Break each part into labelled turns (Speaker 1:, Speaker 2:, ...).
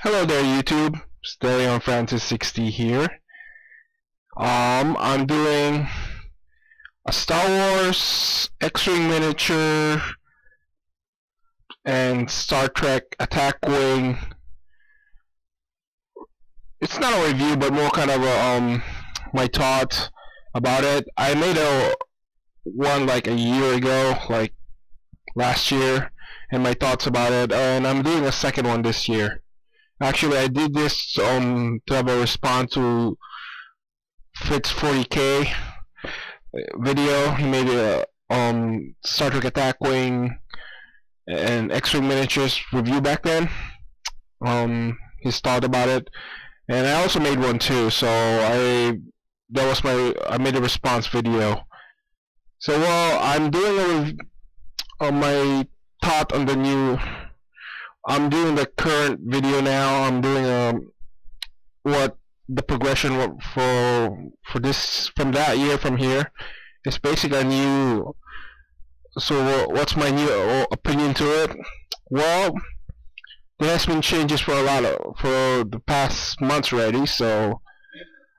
Speaker 1: Hello there, YouTube. Stellion Francis 60 here. I'm doing a Star Wars X-Wing miniature and Star Trek Attack Wing. It's not a review, but more kind of my thoughts about it. I made one like a year ago, like last year, and my thoughts about it. And I'm doing a second one this year. Actually, I did this to have a response to Fitz 40K video. He made a Star Trek Attack Wing and X-Wing miniatures review back then. His thought about it, and I also made one too. So I made a response video. So I'm doing my thought on the new. I'm doing the current video now. I'm doing what the progression for this from that year from here. It's basically a new. So what's my new opinion to it? Well, there has been changes for the past months already. So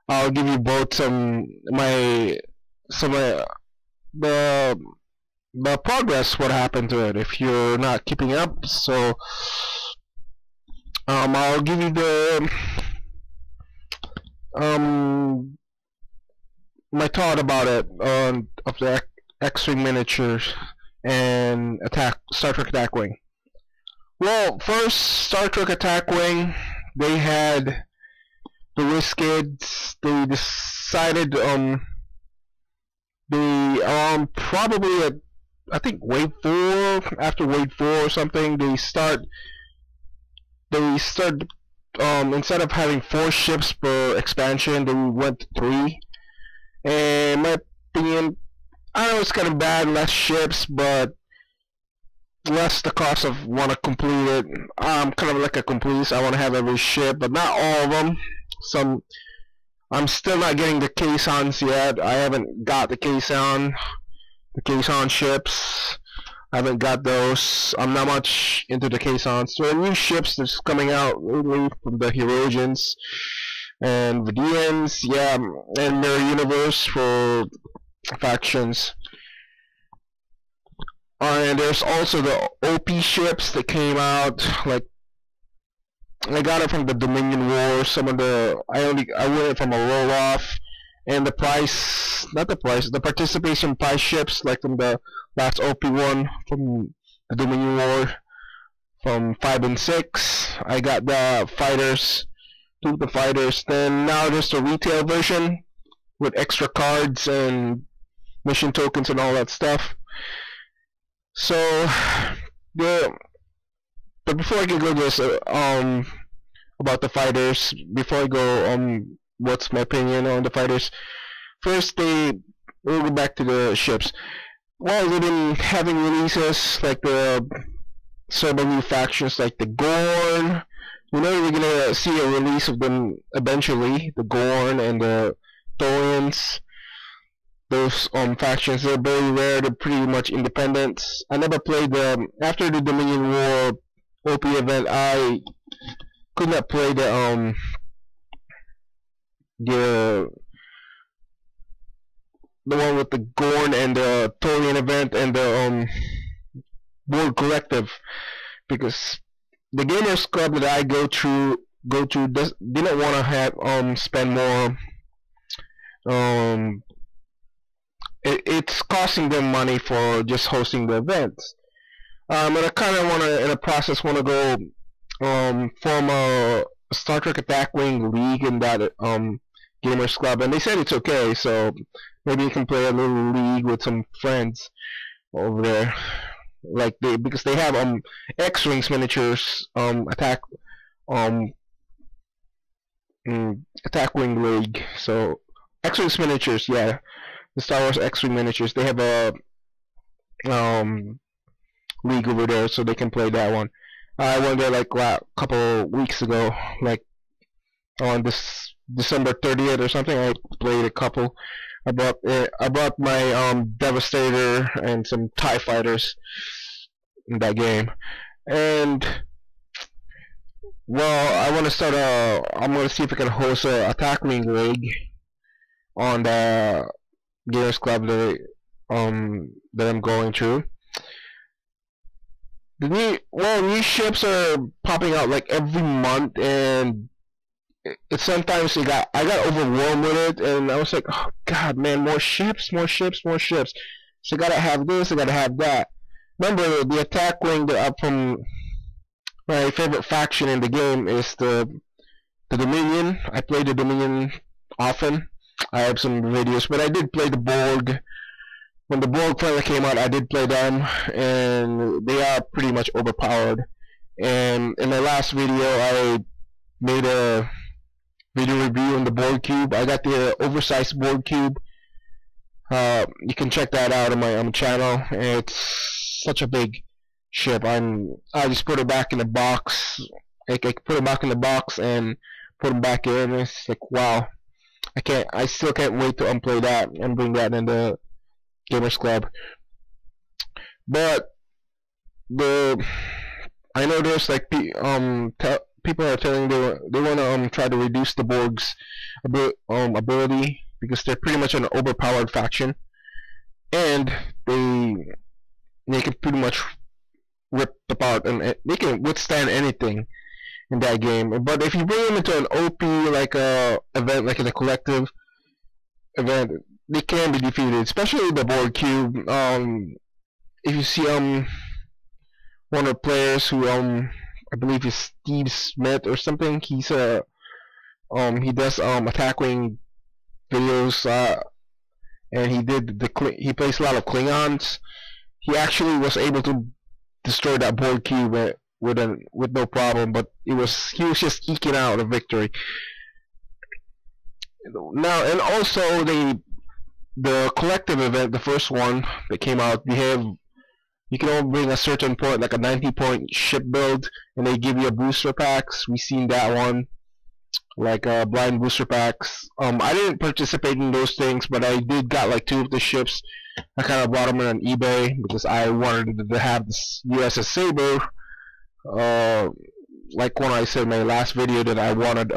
Speaker 1: I'll give you both the progress, what happened to it if you're not keeping up. So I'll give you the my thought about it of the X-Wing miniatures and Star Trek Attack Wing. Well, first, Star Trek Attack Wing, they had the WizKids. They decided they probably at I think wave 4, after wave 4 or something, they start instead of having 4 ships per expansion, they went to 3. And in my opinion, I know it's kind of bad, less ships, but less the cost of want to complete it. I'm kind of like a completist. I want to have every ship, but not all of them. I'm still not getting the Kazons yet. I haven't got the Kazon ships. I haven't got those. I'm not much into the Kazons. So new ships that's coming out lately from the Herodians and Vidians, yeah, and Mirror Universe for factions. And there's also the OP ships that came out. Like I got it from the Dominion War. I won it from a roll off. And the participation price ships, like from the last OP one from the Dominion War, from 5 and 6. I got the fighters, 2 of the fighters. Then now there's the retail version with extra cards and mission tokens and all that stuff. So, but before I can go this about the fighters, before I go what's my opinion on the fighters? First, we'll go back to the ships. Well, they've been having releases like the several new factions, like the Gorn. You know, we're gonna see a release of them eventually. The Gorn and the Thorians. Those factions, they're very rare. They're pretty much independent. I never played them after the Dominion War OP event. I could not play the one with the Gorn and the Thorian event and the World Collective, because the Gamers Club that I go to didn't want to have spend more. It's costing them money for just hosting the events. And I kind of in a process want to go form a Star Trek Attack Wing league in that Gamers Club, and they said it's okay, so maybe you can play a little league with some friends over there, like because they have X-Wings miniatures Attack Wing league. So X-Wings miniatures, yeah, the Star Wars X-Wing miniatures, they have a league over there, so they can play that one. I went there like a couple weeks ago, like on this December 30th or something. I played a couple. I brought my Devastator and some TIE fighters in that game, and well, I want to start I'm gonna see if I can host a attack wing league on the Gamers Club that I'm going through. The new ships are popping out like every month, and it sometimes I got overwhelmed with it, and I was like, oh god, man, more ships, more ships, more ships. So I gotta have this, I gotta have that. Remember, the attack wing from my favorite faction in the game is the Dominion. I play the Dominion often. I have some videos, but I did play the Borg. When the Borg finally came out, I did play them, and they are pretty much overpowered. And in my last video, I made a video review on the Borg Cube. I got the oversized Borg Cube. You can check that out on my channel. It's such a big ship. I just put it back in the box. I put it back in the box and put it back in. It's like, wow. I still can't wait to unplay that and bring that in the Gamers Club. But I know there's like people are telling they want to try to reduce the Borg's ability, because they're pretty much an overpowered faction, and they can pretty much rip apart, and they can withstand anything in that game. But if you bring them into an OP like a event, like in a collective event, they can be defeated, especially the Borg Cube. If you see one of the players who I believe is Steve Smith or something, he does attack wing videos, and he plays a lot of Klingons. He actually was able to destroy that Borg Cube with no problem, but he was just eking out a victory. Now, and also the collective event, the first one that came out, you can only bring a certain point, like a 90-point ship build, and they give you a booster packs. We've seen that one, like blind booster packs. I didn't participate in those things, but I did got like 2 of the ships. I kind of bought them on eBay because I wanted to have this USS Saber. Like when I said in my last video that I wanted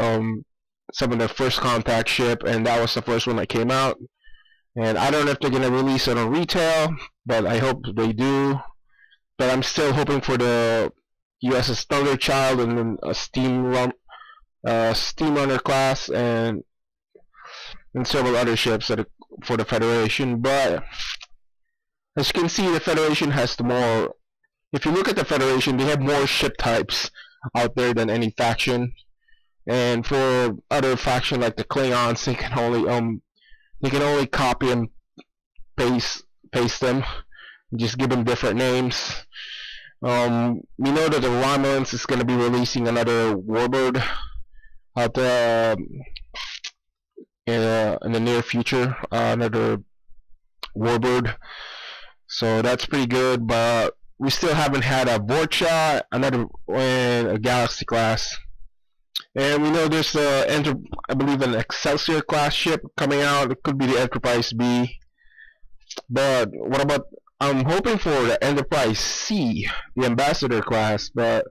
Speaker 1: some of the first contact ship, and that was the first one that came out. And I don't know if they're gonna release it on retail, but I hope they do. But I'm still hoping for the USS Thunderchild and then a Steam Runner class and several other ships for the Federation. But as you can see, the Federation has the more. If you look at the Federation, they have more ship types out there than any faction. And for other faction like the Klingons, they can only copy and paste them, just give them different names. We know that the Romulans is going to be releasing another Warbird out there in the near future, another Warbird. So that's pretty good, but we still haven't had a Vorcha, a Galaxy class. And we know there's I believe an Excelsior class ship coming out. It could be the Enterprise B. But what about? I'm hoping for the Enterprise C, the Ambassador class. But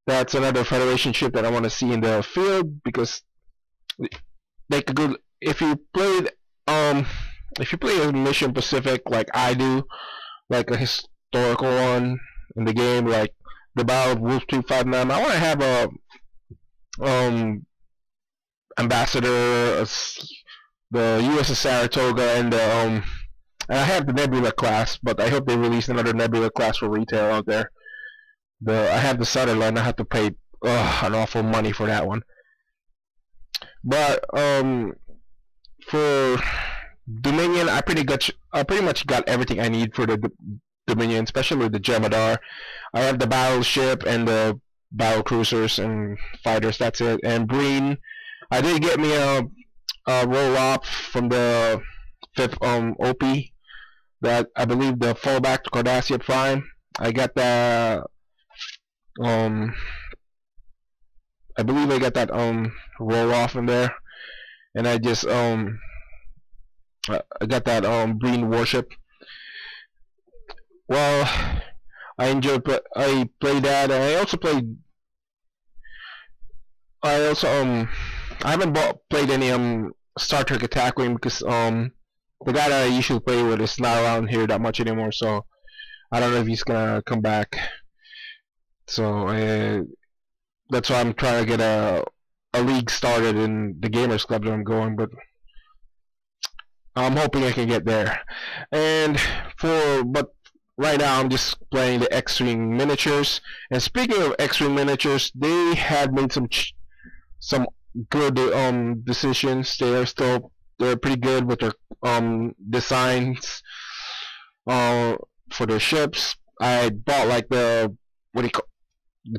Speaker 1: that's another Federation ship that I want to see in the field, because like if you played a Mission Pacific like I do, like a historical one in the game, like the Battle of Wolf 259, I want to have a Ambassador, the USS Saratoga, and I have the Nebula class, but I hope they release another Nebula class for retail out there. I have the Sutherland. I have to pay an awful money for that one. But for Dominion, I pretty much got everything I need for the Dominion, especially the Jem'Hadar. I have the battleship and the battle cruisers and fighters. That's it. And Breen, I did get me a roll-up from the 5th OP, that I believe the fallback to Cardassia Prime. I got that. I believe I got that roll-off in there, and I just I got that Breen warship. Well, I played that, and I also played I also I haven't played any Star Trek Attack Wing because the guy that I usually play with is not around here that much anymore, so I don't know if he's gonna come back. So that's why I'm trying to get a league started in the Gamers Club that I'm going, but I'm hoping I can get there. And but right now I'm just playing the X-Wing miniatures. And speaking of X-Wing miniatures, they had made some good decisions. They're pretty good with their designs for their ships. I bought like the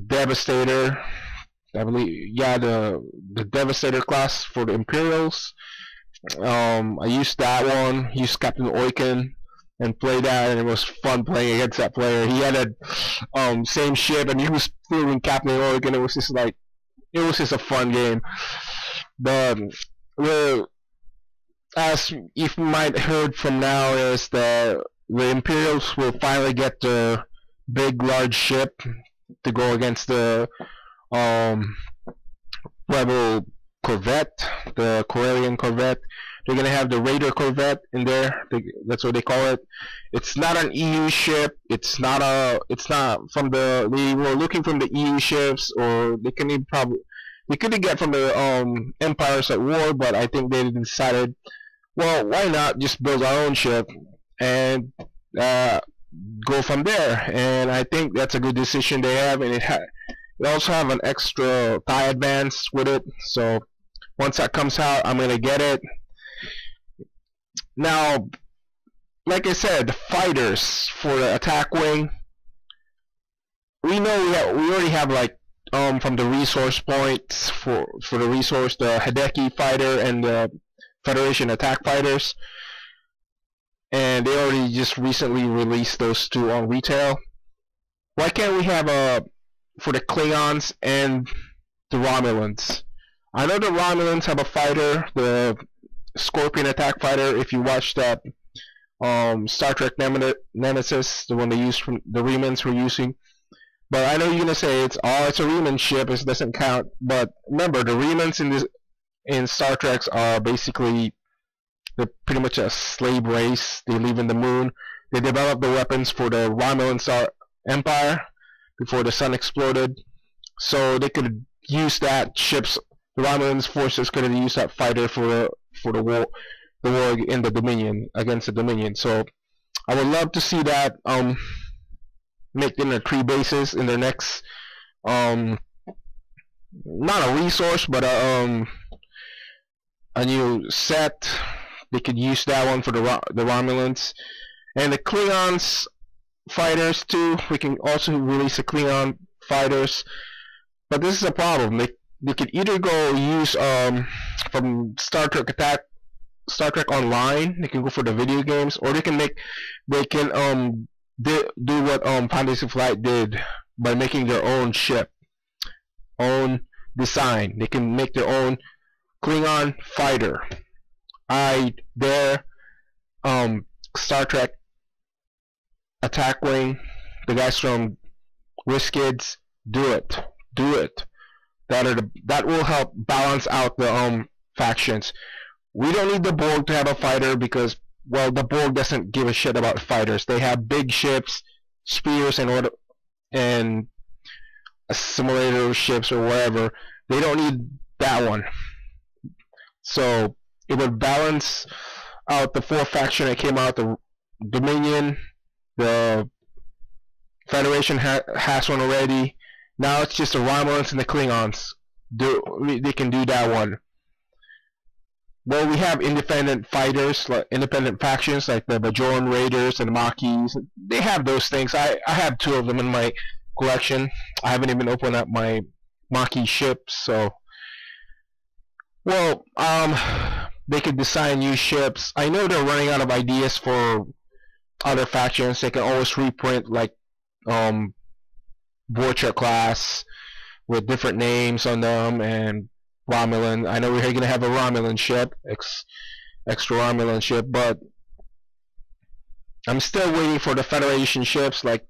Speaker 1: Devastator, I believe, yeah, the Devastator class for the Imperials. I used that one, used Captain Oiken, and played that, and it was fun playing against that player. He had a same ship, and he was fielding Captain Oiken. It was just a fun game. But as you might heard from now, is that the Imperials will finally get the big, large ship to go against the Rebel Corvette, the Corellian Corvette. They're gonna have the Raider Corvette in there. That's what they call it. It's not an EU ship. It's not from the. They were looking from the EU ships, or they couldn't get from the empires at war. But I think they decided, well, why not just build our own ship and go from there? And I think that's a good decision they have, and they also have an extra TIE Advance with it. So once that comes out, I'm gonna get it. Now, like I said, the fighters for the Attack Wing, we know we already have like from the resource points for the resource, the Hideki fighter and the Federation attack fighters, and they already just recently released those two on retail. Why can't we have for the Klingons and the Romulans? I know the Romulans have a fighter, the Scorpion attack fighter. If you watch that Star Trek Nemesis, the one they used from the Remans were using. But I know you're gonna say it's a Reman ship, it doesn't count. But remember, the Remans in Star Trek are basically, they're pretty much a slave race. They live in the moon. They developed the weapons for the Romulan Empire before the sun exploded, so they could use that ships. The Romulan forces could have used that fighter for the war in the Dominion, against the Dominion. So I would love to see that make them 3 bases in their next not a resource, but a new set. They could use that one for the Romulans and the Klingons fighters too. We can also release the Klingon fighters, but this is a problem. They could either go use from Star Trek Online. They can go for the video games, or they can do what Fantasy Flight did by making their own ship, own design. They can make their own Klingon fighter. I dare Star Trek Attack Wing, the guys from WizKids, do it. That will help balance out the factions. We don't need the Borg to have a fighter because, well, the Borg doesn't give a shit about fighters. They have big ships, spears, and assimilator ships or whatever. They don't need that one. So it would balance out the 4 faction that came out. The Dominion, the Federation has one already. Now it's just the Romulans and the Klingons. They can do that one. Well, we have independent fighters, like independent factions, like the Bajoran Raiders and the Maquis. They have those things. I have 2 of them in my collection. I haven't even opened up my Maquis ship, so. Well, they could design new ships. I know they're running out of ideas for other factions. They can always reprint, like, Vorcha class with different names on them, and Romulan. I know we're going to have a Romulan ship, extra Romulan ship, but I'm still waiting for the Federation ships, like,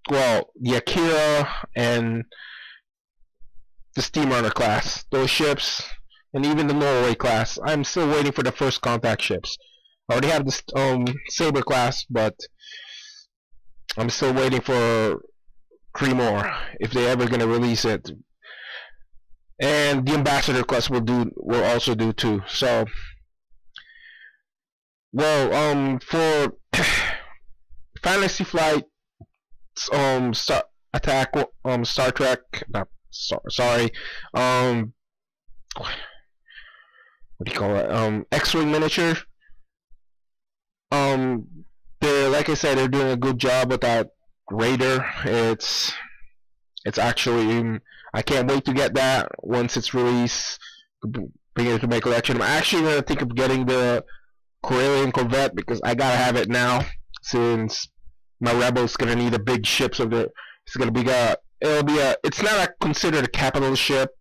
Speaker 1: well, the Akira and the Steamrunner class, those ships, and even the Norway class. I'm still waiting for the first contact ships. I already have this Saber class, but I'm still waiting for 3 more if they ever gonna release it. And the Ambassador class will also do too. So, well, for Fantasy Flight, Star Trek, sorry, what do you call it? X-Wing miniature. They're, like I said, they're doing a good job with that Raider. It's actually, I can't wait to get that once it's released. Bring it to my collection. I'm actually gonna think of getting the Corellian Corvette because I gotta have it now, since my Rebel's gonna need a big ship. So it's gonna be it's not considered a capital ship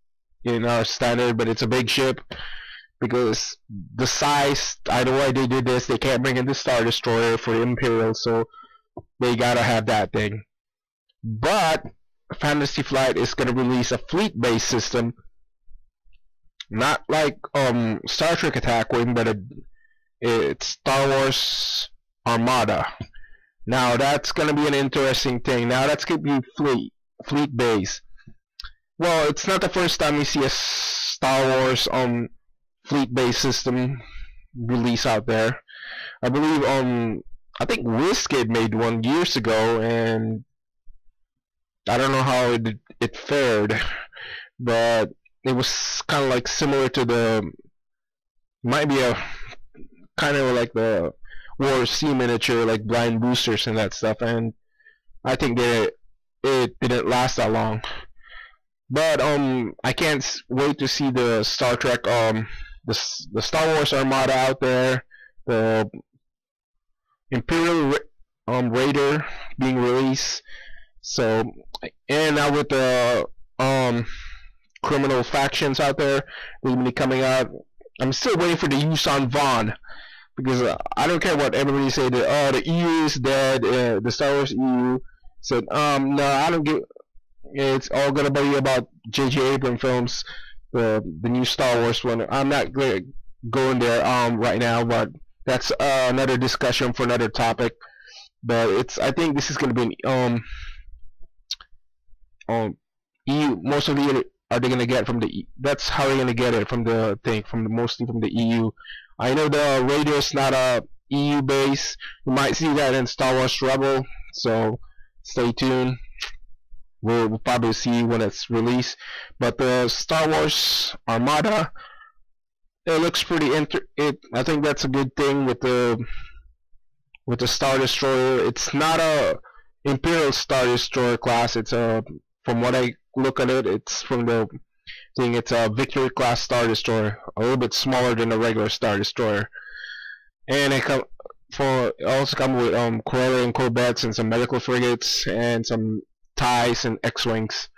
Speaker 1: in our standard, but it's a big ship because the size. I know why they did this. They can't bring in the Star Destroyer for the Imperial, so they gotta have that thing. But Fantasy Flight is gonna release a fleet-based system, not like Star Trek Attack Wing, but it's Star Wars Armada. Now that's gonna be an interesting thing. Now that's gonna be fleet-based. Well, it's not the first time we see a Star Wars fleet-based system release out there. I believe I think WizKid made one years ago, and I don't know how it fared, but it was kind of like similar to might be a kind of like the War C miniature, like blind boosters and that stuff, and I think it didn't last that long. But I can't wait to see the Star Trek the Star Wars Armada out there, the Imperial Raider being released. So, and now with the criminal factions out there will be coming out. I'm still waiting for the Yuuzhan Vong, because I don't care what everybody say that the EU is dead. The Star Wars EU said no, I don't give. It's all gonna be about J.J. Abrams films, the new Star Wars one. I'm not going there right now, but that's another discussion for another topic. But I think this is gonna be EU. Most of the are they gonna get from the that's how they're gonna get it from the thing, mostly from the EU. I know the Raider is not a EU base. You might see that in Star Wars Rebel, so stay tuned. We'll probably see when it's released. But the Star Wars Armada, it looks pretty I think that's a good thing with the Star Destroyer. It's not a Imperial Star Destroyer class. It's from what I look at it, it's from the thing. It's a Victory class Star Destroyer, a little bit smaller than a regular Star Destroyer, and it also come with Corellian Corvettes and some medical frigates and some TIEs and X-Wings.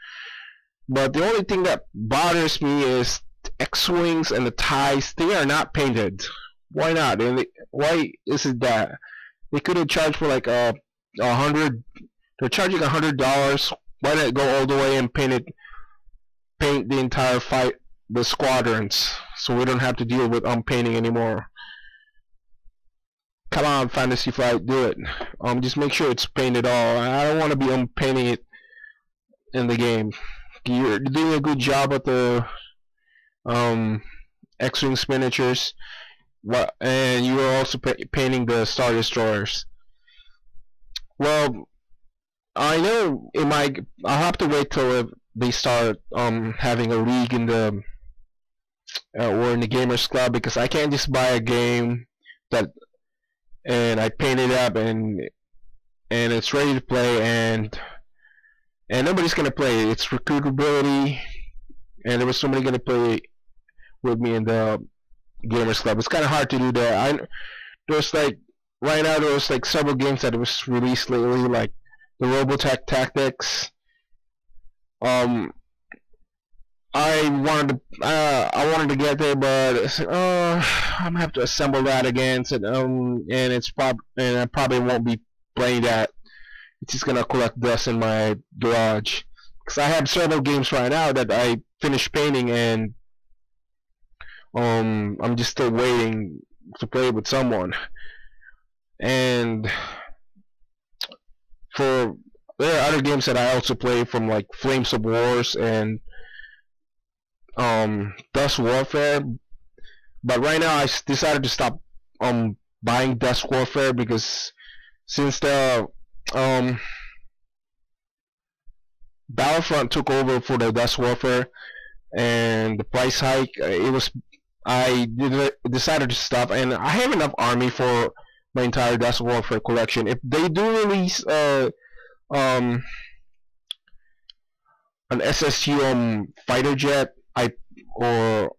Speaker 1: But the only thing that bothers me is the X-Wings and the TIEs. They are not painted. Why not? Why is it that? They could have charged for like $100. They're charging $100. Why not go all the way and paint the entire the squadrons, so we don't have to deal with painting anymore? Come on, Fantasy Flight, do it. Just make sure it's painted all. I don't want to be painting it in the game. You're doing a good job with the X-Wing miniatures, and you are also painting the Star Destroyers. Well, I know I'll have to wait till they start having a league in the or in the Gamers Club, because I can't just buy a game and I paint it up and it's ready to play and nobody's gonna play. It's recruitability, and there was somebody gonna play with me in the Gamers Club. It's kind of hard to do that. There's like right now there's like several games that was released lately, like the Robotech Tactics. I wanted to get there, but I'm gonna have to assemble that again. So, and I probably won't be playing that. It's just gonna collect dust in my garage, because I have several games right now that I finished painting, and I'm just still waiting to play with someone. And for there are other games that I also play, from like Flames of Wars and Dust Warfare. But right now I decided to stop buying Dust Warfare, because since the Battlefront took over for the Dust Warfare and the price hike, decided to stop, and I have enough army for my entire Dust Warfare collection. If they do release an SSU fighter jet, or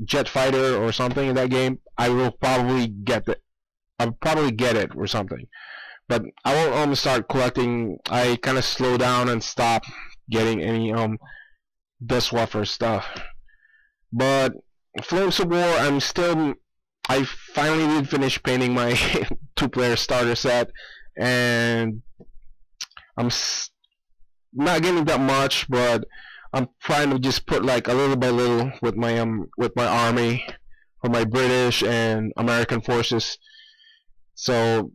Speaker 1: jet fighter or something in that game, I will probably get it. I'll probably get it or something. But I won't start collecting. I kind of slow down and stop getting any Dust Warfare stuff. But Flames of War, I finally did finish painting my 2-player starter set, and I'm not getting that much, but I'm trying to just put like a little by little with my army, for my British and American forces. So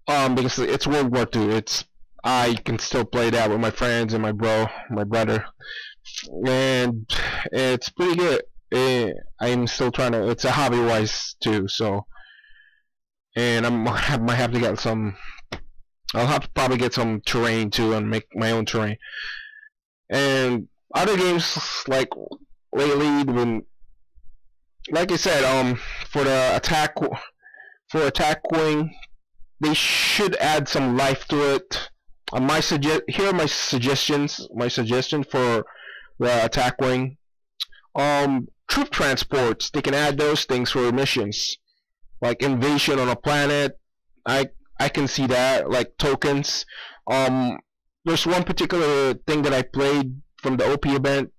Speaker 1: because it's World War II, I can still play that with my friends and my brother, and it's pretty good. I'm still trying to. It's a hobby wise too, so. And I might have to get some. I'll have to probably get some terrain too and make my own terrain. And other games, like lately, like I said, for attack wing, they should add some life to it. Here are my suggestions. My suggestion for the attack wing. Troop transports. They can add those things for missions, like invasion on a planet. I can see that, like tokens. There's one particular thing that I played from the OP event,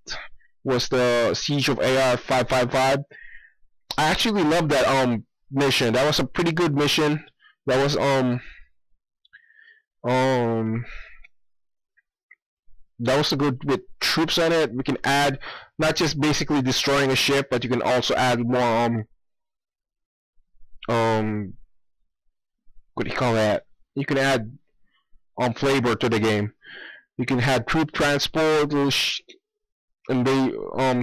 Speaker 1: was the Siege of AR-555. I actually loved that mission. That was a pretty good mission. That was good with troops on it. We can add not just basically destroying a ship, but you can also add more what do you call that? You can add flavor to the game. You can have troop transport, and they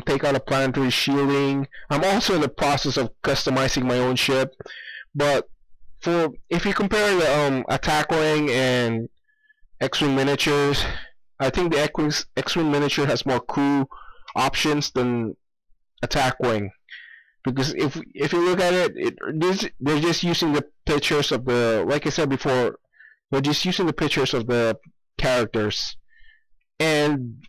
Speaker 1: take out a planetary shielding. I'm also in the process of customizing my own ship, but if you compare the attack wing and X-wing miniatures, I think the X-wing miniature has more crew options than attack wing. Because if you look at it, they're just using the pictures of the, like I said before, they're just using the pictures of the characters, and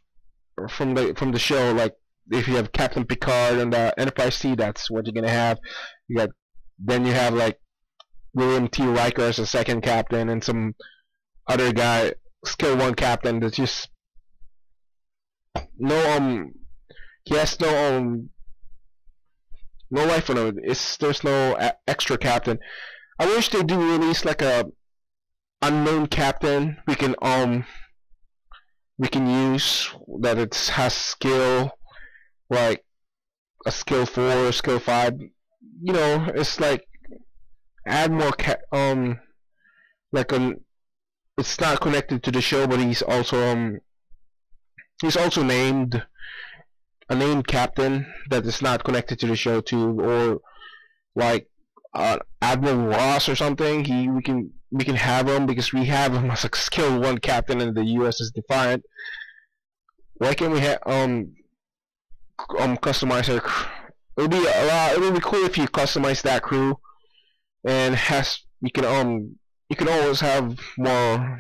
Speaker 1: from the show, like if you have Captain Picard and the Enterprise C, that's what you're gonna have. Then you have like William T. Riker as a second captain, and some other guy, skill 1 captain, that's just he has no life on it. There's no extra captain. I wish they do release like a unknown captain we can use, that it has skill, like a skill 4 or skill 5. You know, it's like add more it's not connected to the show, but he's also named a named captain that is not connected to the show too, or like Admiral Ross or something. We can have him, because we have him as a skill 1 captain in the USS Defiant. Why can't we have customize our crew? It would be cool if you customize that crew, and you can always have more.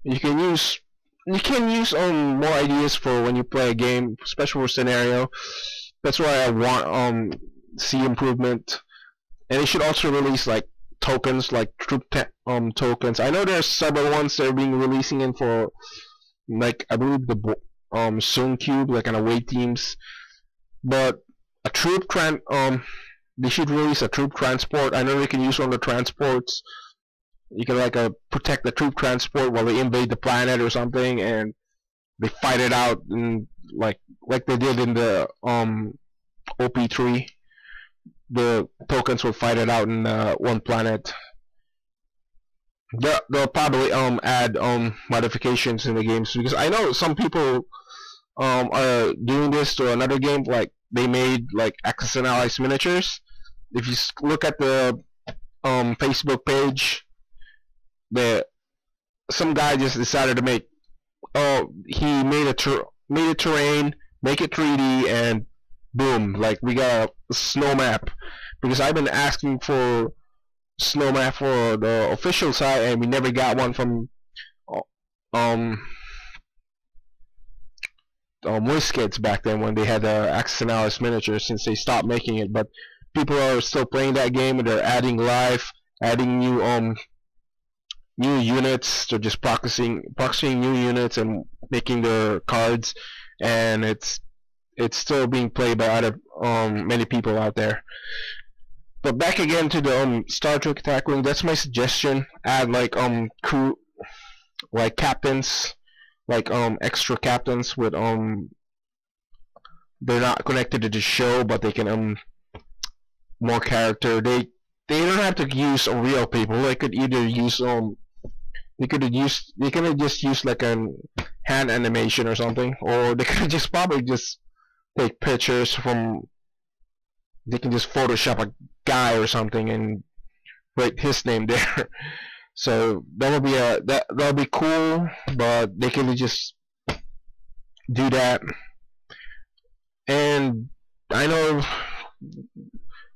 Speaker 1: You can use more ideas for when you play a game, especially for scenario. That's why I want see improvement, and they should also release like tokens, like troop tokens. I know there's several ones that are being releasing in for, like I believe the Zone Cube, like an away teams, but a troop they should release a troop transport. I know they can use one of the transports. You can like protect the troop transport while they invade the planet or something, and they fight it out, and like they did in the OP3. The tokens will fight it out in one planet. They'll probably add modifications in the games, because I know some people are doing this to another game. Like they made like Axis and Allies miniatures. If you look at the Facebook page, some guy just decided to make he made a terrain, make it 3D, and boom, like we got a snow map. Because I've been asking for snow map for the official side, and we never got one from WizKids back then when they had Axis and Allies miniatures, since they stopped making it. But people are still playing that game, and they're adding life, adding new units. They're just practicing new units and making their cards, and it's still being played by other many people out there. But back again to the Star Trek Attack Wing. That's my suggestion. Add like crew, like captains, like extra captains with they're not connected to the show, but they can more character. They don't have to use real people. They could either use they could have just used like a hand animation or something, or they could just probably just take pictures from. They can just Photoshop a guy or something and write his name there. So that'll be cool, but they can just do that. And I know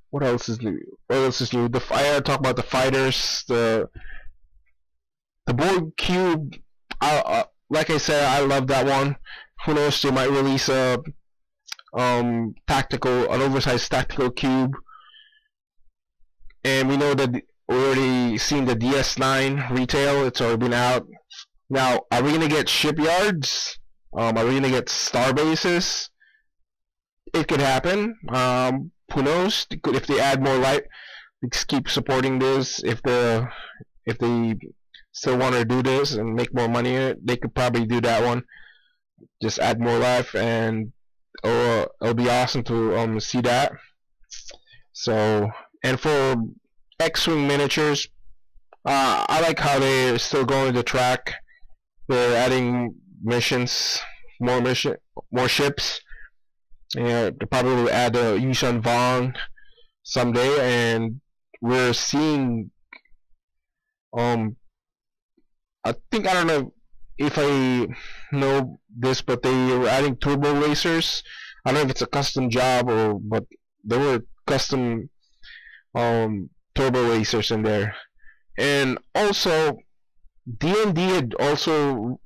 Speaker 1: what else is new. What else is new? I talk about the fighters, the Borg cube. Like I said, I love that one. Who knows? They might release a an oversized tactical cube. And we know that we already seen the DS9 retail. It's already been out. Now, are we gonna get shipyards? Are we gonna get star bases? It could happen. Who knows? If they add more light, let's keep supporting this. If they still want to do this and make more money in it, they could probably do that one. Just add more life, and it'll be awesome to see that. So, and for X-Wing miniatures, I like how they're still going the track. They're adding missions, more ships. They probably will add Yuuzhan Vong someday, and we're seeing I don't know if I know this, but they were adding turbo racers. I don't know if it's a custom job but there were custom turbo racers in there. And also D&D had also,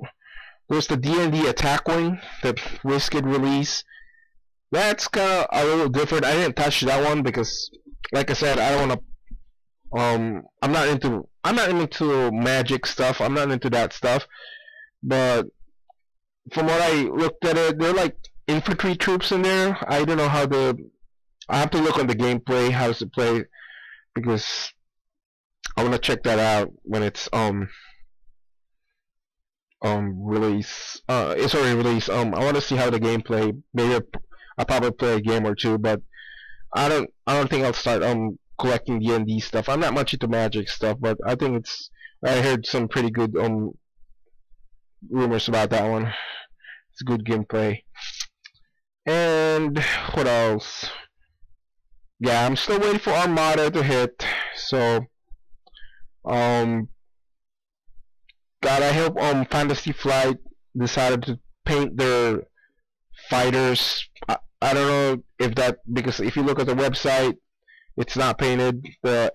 Speaker 1: there's the D&D Attack Wing that WizKid released. That's kind of a little different. I didn't touch that one because, like I said, I don't want to. I'm not into magic stuff. I'm not into that stuff. But from what I looked at it, they're like infantry troops in there. I don't know how I have to look on the gameplay, how to play, because I want to check that out when it's release. It's already released. I want to see how the gameplay. Maybe I'll probably play a game or two, but I don't think I'll start collecting D&D stuff. I'm not much into magic stuff, but I think I heard some pretty good rumors about that one. It's good gameplay. And what else? Yeah, I'm still waiting for Armada to hit. So God, I hope Fantasy Flight decided to paint their fighters. I don't know if that, because if you look at the website, it's not painted, the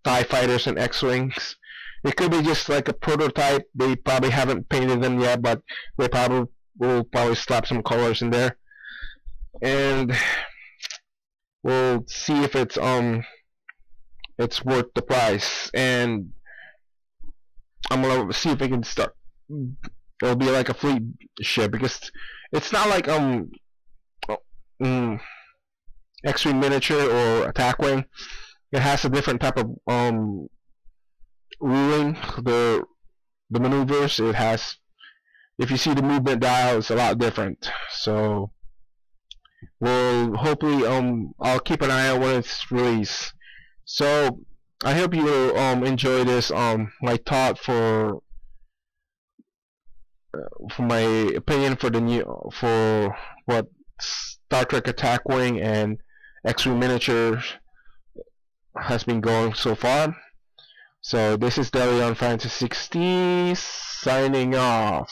Speaker 1: TIE fighters and X-Wings. It could be just like a prototype. They probably haven't painted them yet, but they probably will slap some colors in there. And we'll see if it's worth the price. And I'm gonna see if I can start. It'll be like a fleet ship, because it's not like X-Wing miniature or Attack Wing. It has a different type of ruling the maneuvers. It has if you see the movement dial, it's a lot different. So we'll hopefully I'll keep an eye out when it's released. So I hope you will enjoy this my thought for my opinion for the new for what Star Trek Attack Wing and X-Wing Miniatures has been going so far. So this is Deleon Francis 60 signing off.